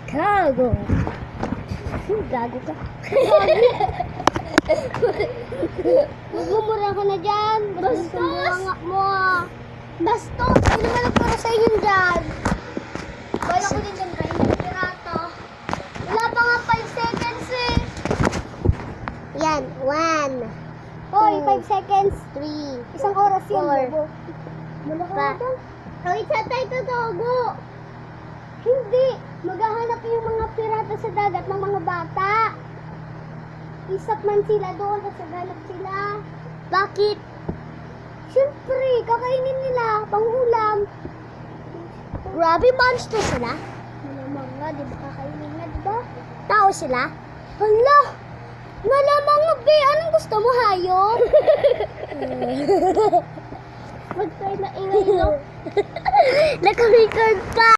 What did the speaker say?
Gago. Gago ka. Magmumura ka na dyan. Bastos! Mo ah. Bastos! Hindi naman nagpuro sa inyo dyan. Wala ko din dyan kayo. Pirata. Wala pa nga 5 seconds eh. Yan. 1. Hoy, 5 seconds. 3. Isang oras yun. 4. Wala ka na dyan. Kawit sa tayo tutugo. Hindi. Maghahanap yung mga pirata sa dagat ng mga bata. Isap man sila doon at saganap sila. Bakit? Siyempre, kakainin nila, pangulam. Grabe, monster sila. Malamang nga, di ba kakainin na, di ba? Tao sila? Hala! Malamang nga, be. Anong gusto mo, hayop? Huwag tayo na ingay, no? Naka-record pa.